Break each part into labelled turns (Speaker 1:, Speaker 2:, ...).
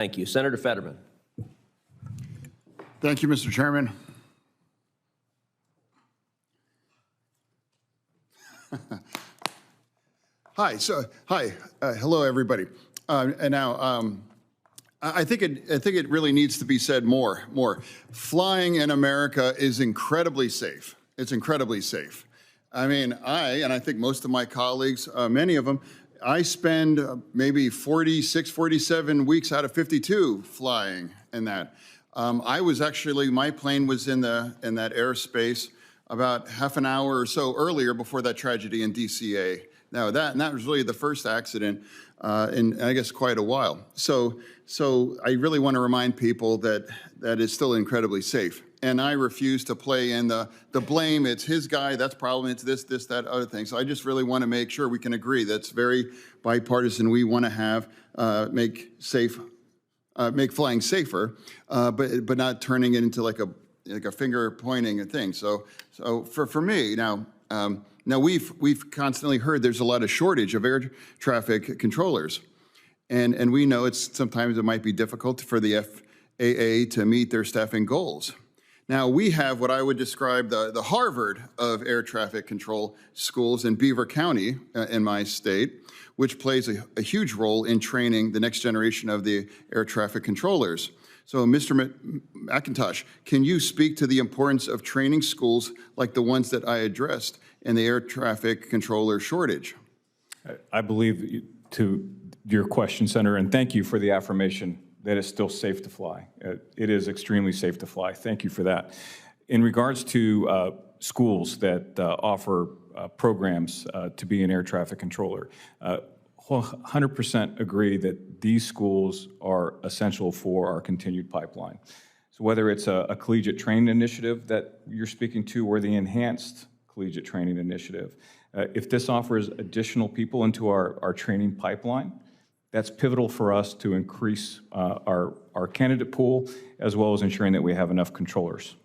Speaker 1: Thank you. Senator Fetterman.
Speaker 2: Thank you, Mr. Chairman. Hello, everybody. And now, I think it really needs to be said more. Flying in America is incredibly safe. It's incredibly safe. I mean, and I think most of my colleagues, many of them, I spend maybe 46, 47 weeks out of 52 flying in that. I was actually, my plane was in that airspace about half an hour or so earlier before that tragedy in DCA. Now that was really the first accident in, I guess, quite a while. So I really want to remind people that it's still incredibly safe. And I refuse to play in the blame, it's his guy, that's problem, it's this, that, other thing. So I just really want to make sure we can agree that's very bipartisan. We want to have, make flying safer, but not turning it into like a finger pointing thing. So for me now, we've constantly heard there's a lot of shortage of air traffic controllers, and we know sometimes it might be difficult for the FAA to meet their staffing goals. Now we have what I would describe the Harvard of air traffic control schools in Beaver County in my state, which plays a huge role in training the next generation of the air traffic controllers. So, Mr. McIntosh, can you speak to the importance of training schools like the ones that I addressed in the air traffic controller shortage?
Speaker 3: I believe to your question, Senator, and thank you for the affirmation that it's still safe to fly. It is extremely safe to fly. Thank you for that. In regards to schools that offer programs to be an air traffic controller, 100% agree that these schools are essential for our continued pipeline. So whether it's a collegiate training initiative that you're speaking to or the enhanced collegiate training initiative, if this offers additional people into our training pipeline, that's pivotal for us to increase our candidate pool as well as ensuring that we have enough controllers.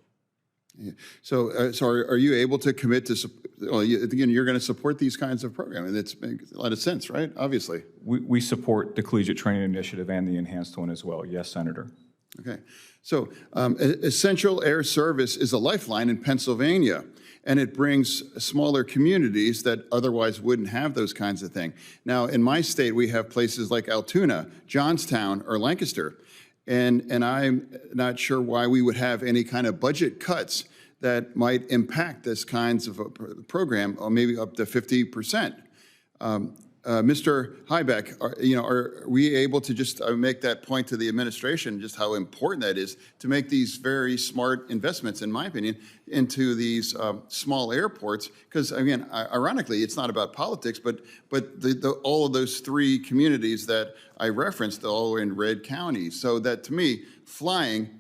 Speaker 2: Yeah. So are you able to commit to, again, you're going to support these kinds of programs? It makes a lot of sense, right? Obviously.
Speaker 3: We support the collegiate training initiative and the enhanced one as well. Yes, Senator.
Speaker 2: Okay. So essential air service is a lifeline in Pennsylvania, and it brings smaller communities that otherwise wouldn't have those kinds of things. Now, in my state, we have places like Altoona, Johnstown, or Lancaster. And I'm not sure why we would have any kind of budget cuts that might impact this kinds of a program, or maybe up to 50%. Mr. Hybeck, are we able to just make that point to the administration, just how important that is to make these very smart investments, in my opinion, into these small airports? Because again, ironically, it's not about politics, but all of those three communities that I referenced, all are in red counties. So that to me, flying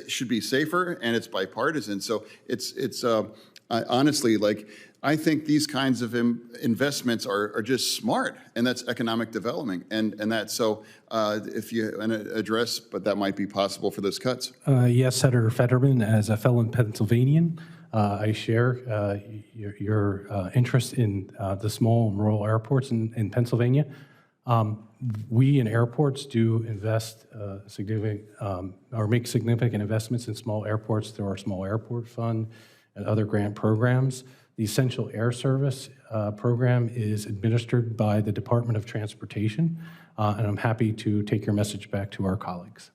Speaker 2: should be safer, and it's bipartisan. So it's honestly, like, I think these kinds of investments are just smart, and that's economic development. And that, so if you address, but that might be possible for those cuts.
Speaker 4: Yes, Senator Fetterman, as a fellow Pennsylvanian, I share your interest in the small and rural airports in Pennsylvania. We in airports do invest significant, or make significant investments in small airports through our small airport fund and other grant programs. The Essential Air Service program is administered by the Department of Transportation, and I'm happy to take your message back to our colleagues.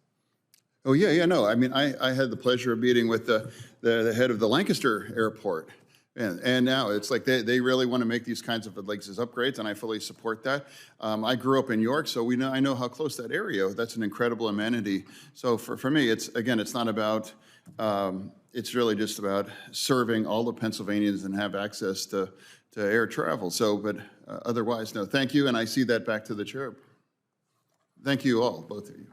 Speaker 2: Oh, yeah, no. I mean, I had the pleasure of meeting with the head of the Lancaster Airport, and now it's like they really want to make these kinds of upgrades, and I fully support that. I grew up in York, so I know how close that area. That's an incredible amenity. So for me, it's not about. It's really just about serving all the Pennsylvanians and have access to air travel. So, but otherwise, no, thank you, and I see that back to the chair. Thank you all, both of you.